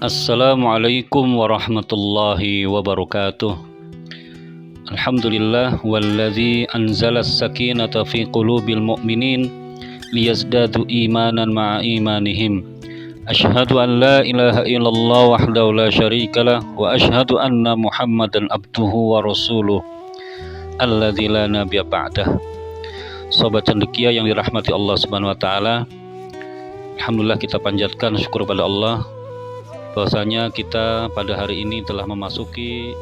Assalamualaikum warahmatullahi wabarakatuh. Alhamdulillah walladzi anzala as-sakinata fi qulubil mu'minin liyazdadu imanan ma'a imanihim. Asyhadu an la ilaha illallah wahdahu la syarikalah wa asyhadu anna Muhammadan abduhu wa rasuluh alladzi la nabiyya ba'dah. Sobat cendekia yang dirahmati Allah Subhanahu wa taala, alhamdulillah kita panjatkan syukur pada Allah bahwasanya kita pada hari ini telah memasuki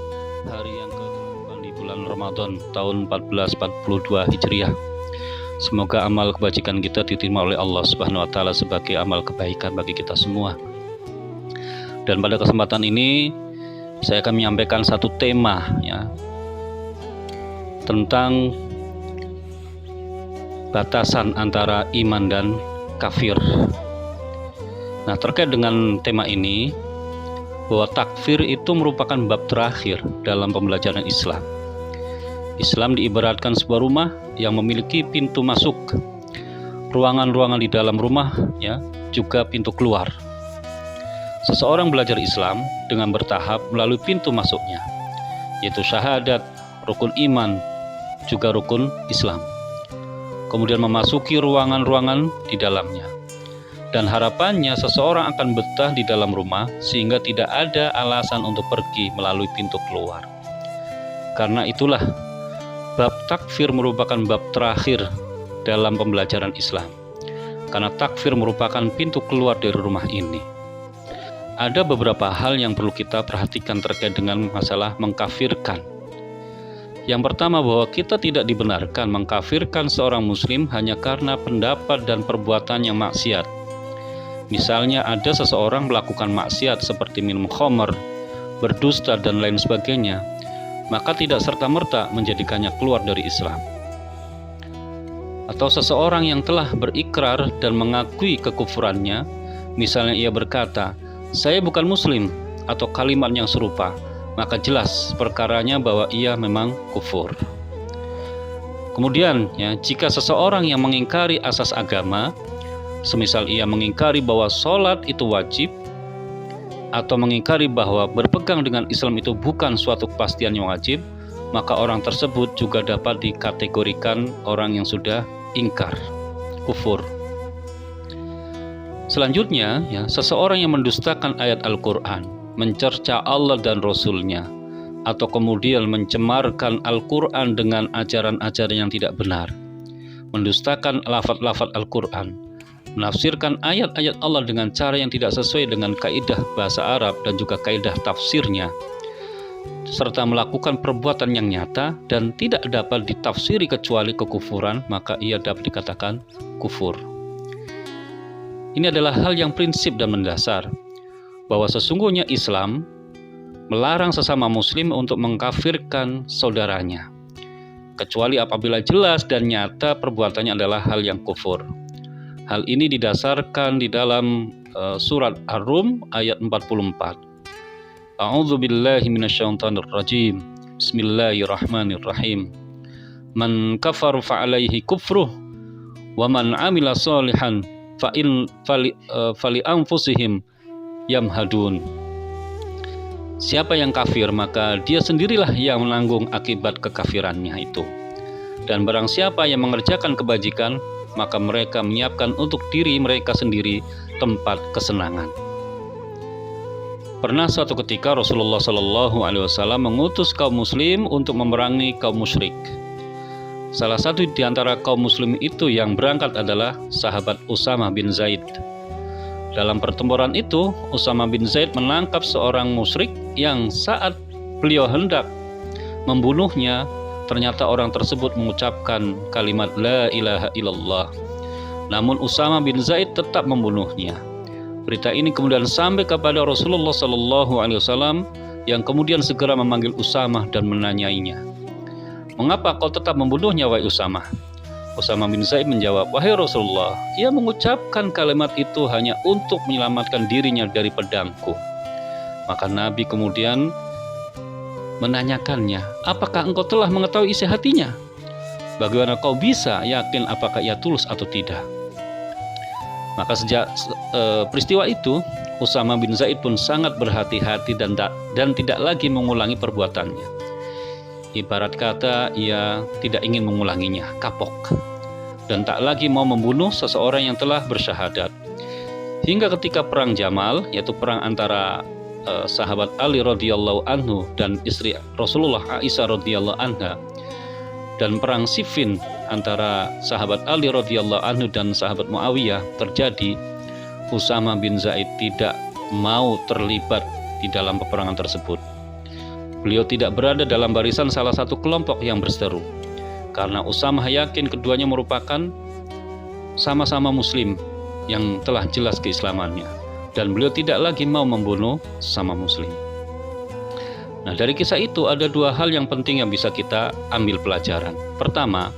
hari yang ke-8 di bulan Ramadan tahun 1442 Hijriah. Semoga amal kebajikan kita diterima oleh Allah Subhanahu wa taala sebagai amal kebaikan bagi kita semua. Dan pada kesempatan ini saya akan menyampaikan satu tema tentang batasan antara iman dan kafir. Nah, terkait dengan tema ini, bahwa takfir itu merupakan bab terakhir dalam pembelajaran Islam. Islam diibaratkan sebuah rumah yang memiliki pintu masuk, ruangan-ruangan di dalam rumah, juga pintu keluar. Seseorang belajar Islam dengan bertahap melalui pintu masuknya, yaitu syahadat, rukun iman, juga rukun Islam. Kemudian memasuki ruangan-ruangan di dalamnya. Dan harapannya seseorang akan betah di dalam rumah sehingga tidak ada alasan untuk pergi melalui pintu keluar. Karena itulah bab takfir merupakan bab terakhir dalam pembelajaran Islam. Karena takfir merupakan pintu keluar dari rumah ini. Ada beberapa hal yang perlu kita perhatikan terkait dengan masalah mengkafirkan. Yang pertama, bahwa kita tidak dibenarkan mengkafirkan seorang muslim hanya karena pendapat dan perbuatan yang maksiat. Misalnya ada seseorang melakukan maksiat seperti minum khamar, berdusta dan lain sebagainya, maka tidak serta-merta menjadikannya keluar dari Islam. Atau seseorang yang telah berikrar dan mengakui kekufurannya, misalnya ia berkata, "Saya bukan muslim," atau kalimat yang serupa, maka jelas perkaranya bahwa ia memang kufur. Kemudian, jika seseorang yang mengingkari asas agama, semisal ia mengingkari bahwa sholat itu wajib, atau mengingkari bahwa berpegang dengan Islam itu bukan suatu kepastian yang wajib, maka orang tersebut juga dapat dikategorikan orang yang sudah ingkar, kufur. Selanjutnya, seseorang yang mendustakan ayat Al-Quran, mencerca Allah dan Rasul-Nya, atau kemudian mencemarkan Al-Quran dengan ajaran-ajaran yang tidak benar, mendustakan lafaz-lafaz Al-Quran, menafsirkan ayat-ayat Allah dengan cara yang tidak sesuai dengan kaidah bahasa Arab dan juga kaidah tafsirnya, serta melakukan perbuatan yang nyata dan tidak dapat ditafsiri kecuali kekufuran, maka ia dapat dikatakan kufur. Ini adalah hal yang prinsip dan mendasar, bahwa sesungguhnya Islam melarang sesama muslim untuk mengkafirkan saudaranya, kecuali apabila jelas dan nyata perbuatannya adalah hal yang kufur. Hal ini didasarkan di dalam surat Ar-Rum ayat 44. A'udzu billahi minasyaitonir rajim. Bismillahirrahmanirrahim. Man kafara fa'alaihi kufruh wa man 'amila shalihan fali anfusihim yamhadun. Siapa yang kafir, maka dia sendirilah yang menanggung akibat kekafirannya itu. Dan barang siapa yang mengerjakan kebajikan, maka mereka menyiapkan untuk diri mereka sendiri tempat kesenangan. Pernah suatu ketika Rasulullah SAW mengutus kaum muslim untuk memerangi kaum musyrik. Salah satu di antara kaum muslim itu yang berangkat adalah sahabat Usamah bin Zaid. Dalam pertempuran itu, Usamah bin Zaid menangkap seorang musyrik yang saat beliau hendak membunuhnya, ternyata orang tersebut mengucapkan kalimat la ilaha illallah. Namun Usamah bin Zaid tetap membunuhnya. Berita ini kemudian sampai kepada Rasulullah SAW, yang kemudian segera memanggil Usamah dan menanyainya, "Mengapa kau tetap membunuhnya, wahai Usamah?" Usamah bin Zaid menjawab, "Wahai Rasulullah, ia mengucapkan kalimat itu hanya untuk menyelamatkan dirinya dari pedangku." Maka Nabi kemudian menanyakannya, "Apakah engkau telah mengetahui isi hatinya? Bagaimana kau bisa yakin apakah ia tulus atau tidak?" Maka sejak peristiwa itu, Usama bin Zaid pun sangat berhati-hati dan tidak lagi mengulangi perbuatannya. Ibarat kata ia tidak ingin mengulanginya, kapok, dan tak lagi mau membunuh seseorang yang telah bersyahadat. Hingga ketika perang Jamal, yaitu perang antara sahabat Ali radhiyallahu anhu dan istri Rasulullah Aisyah radhiyallahu anha, dan perang Siffin antara sahabat Ali radhiyallahu anhu dan sahabat Muawiyah terjadi, Usama bin Zaid tidak mau terlibat di dalam peperangan tersebut. Beliau tidak berada dalam barisan salah satu kelompok yang berseteru, karena Usama yakin keduanya merupakan sama-sama muslim yang telah jelas keislamannya, dan beliau tidak lagi mau membunuh sama muslim. Nah, dari kisah itu ada dua hal yang penting yang bisa kita ambil pelajaran. Pertama,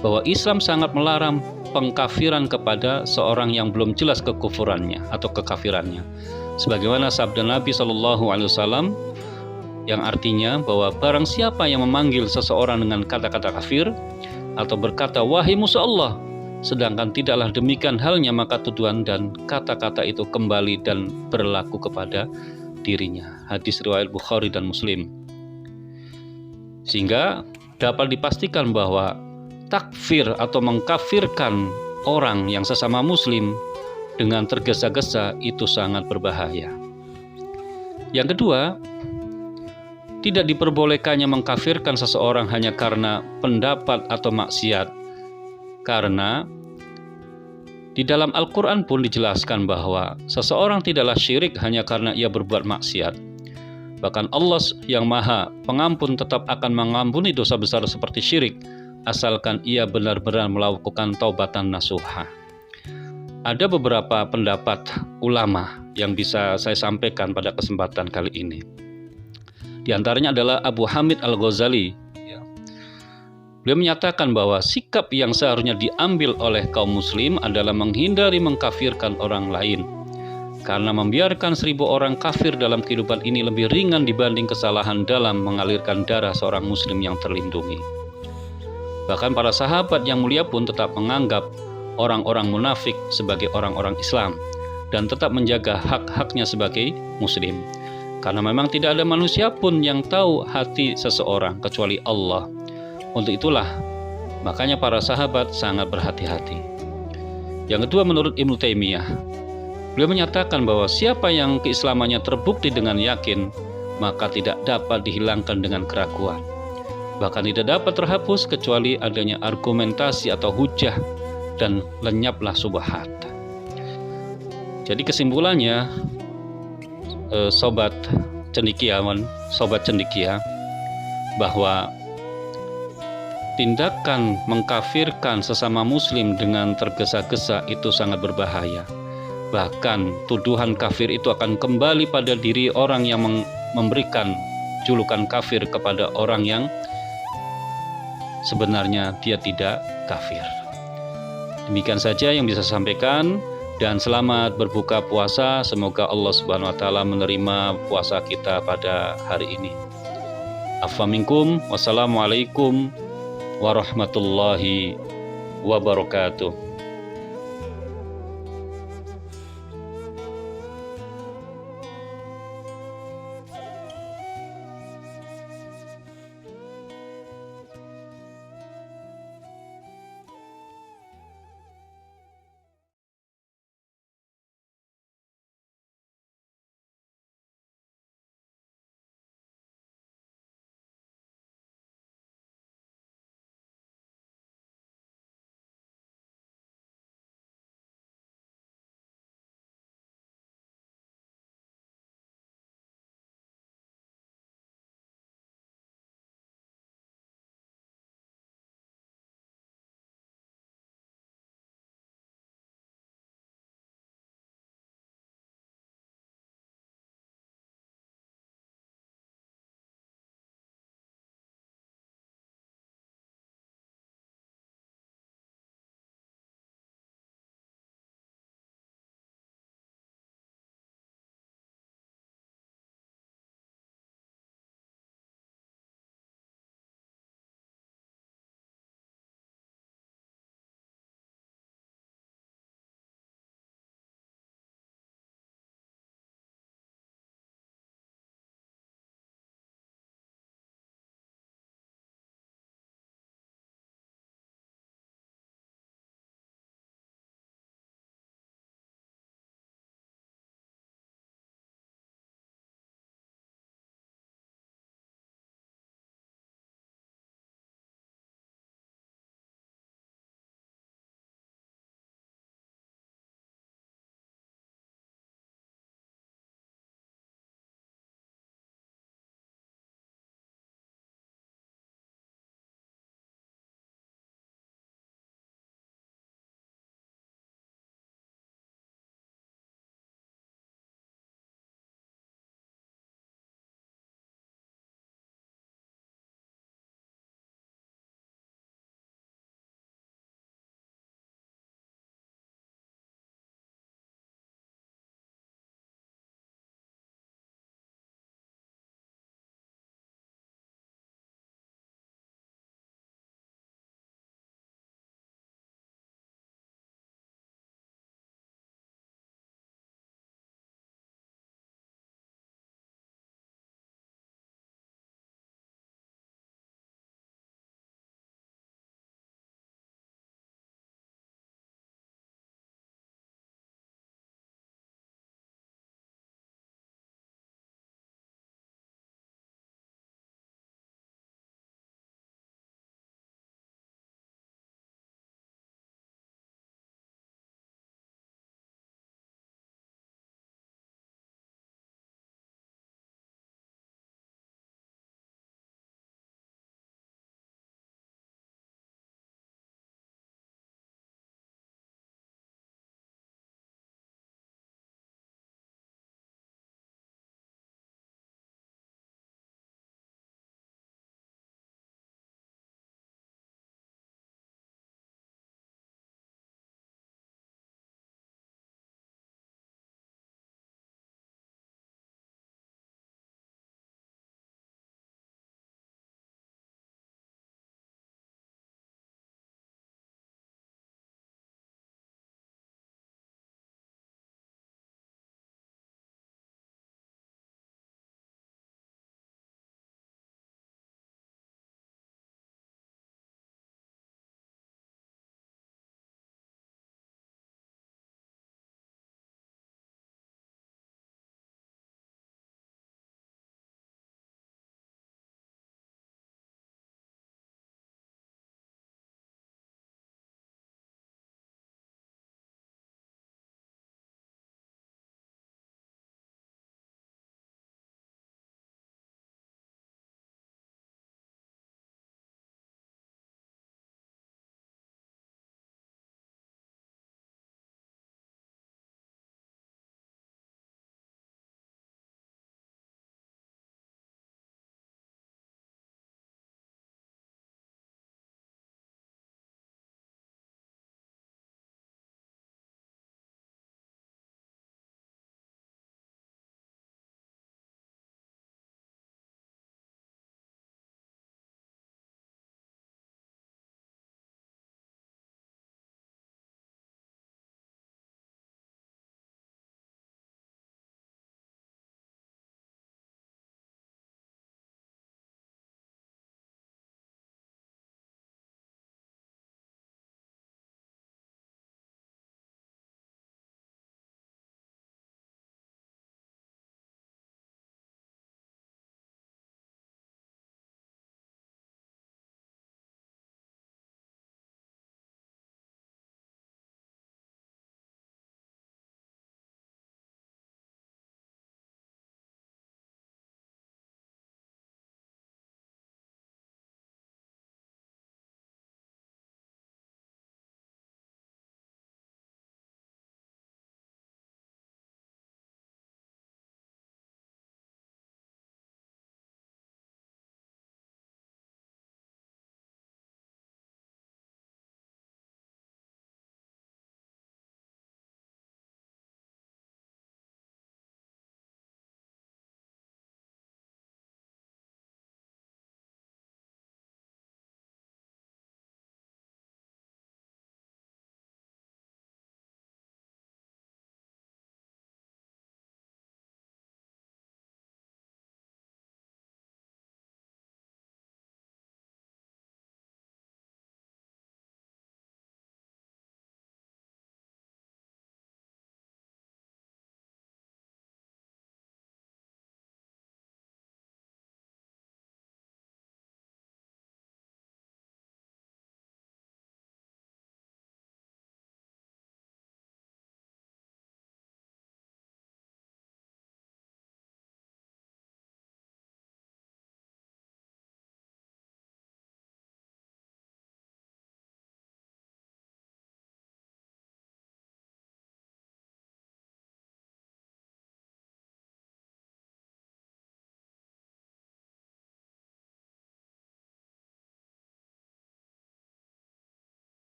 bahwa Islam sangat melarang pengkafiran kepada seorang yang belum jelas kekufurannya atau kekafirannya. Sebagaimana sabda Nabi SAW yang artinya bahwa barang siapa yang memanggil seseorang dengan kata-kata kafir atau berkata wahai musuh Allah, sedangkan tidaklah demikian halnya, maka tuduhan dan kata-kata itu kembali dan berlaku kepada dirinya. Hadis riwayat Bukhari dan Muslim. Sehingga dapat dipastikan bahwa takfir atau mengkafirkan orang yang sesama muslim dengan tergesa-gesa itu sangat berbahaya. Yang kedua, tidak diperbolehkannya mengkafirkan seseorang hanya karena pendapat atau maksiat, karena di dalam Al-Quran pun dijelaskan bahwa seseorang tidaklah syirik hanya karena ia berbuat maksiat. Bahkan Allah yang Maha Pengampun tetap akan mengampuni dosa besar seperti syirik, asalkan ia benar-benar melakukan taubatan nasuha. Ada beberapa pendapat ulama yang bisa saya sampaikan pada kesempatan kali ini. Di antaranya adalah Abu Hamid Al-Ghazali. Beliau menyatakan bahwa sikap yang seharusnya diambil oleh kaum muslim adalah menghindari mengkafirkan orang lain, karena membiarkan 1000 orang kafir dalam kehidupan ini lebih ringan dibanding kesalahan dalam mengalirkan darah seorang muslim yang terlindungi. Bahkan para sahabat yang mulia pun tetap menganggap orang-orang munafik sebagai orang-orang Islam dan tetap menjaga hak-haknya sebagai muslim. Karena memang tidak ada manusia pun yang tahu hati seseorang kecuali Allah. Untuk itulah, makanya para sahabat sangat berhati-hati. Yang kedua, menurut Ibnu Taimiyah, beliau menyatakan bahwa siapa yang keislamannya terbukti dengan yakin, maka tidak dapat dihilangkan dengan keraguan. Bahkan tidak dapat terhapus kecuali adanya argumentasi atau hujah, dan lenyaplah subhat. Jadi kesimpulannya, sobat cendekia, bahwa tindakan mengkafirkan sesama muslim dengan tergesa-gesa itu sangat berbahaya. Bahkan tuduhan kafir itu akan kembali pada diri orang yang memberikan julukan kafir kepada orang yang sebenarnya dia tidak kafir. Demikian saja yang bisa saya sampaikan, dan selamat berbuka puasa. Semoga Allah Subhanahu wa taala menerima puasa kita pada hari ini. Afwa minkum. Wassalamualaikum warahmatullahi wabarakatuh.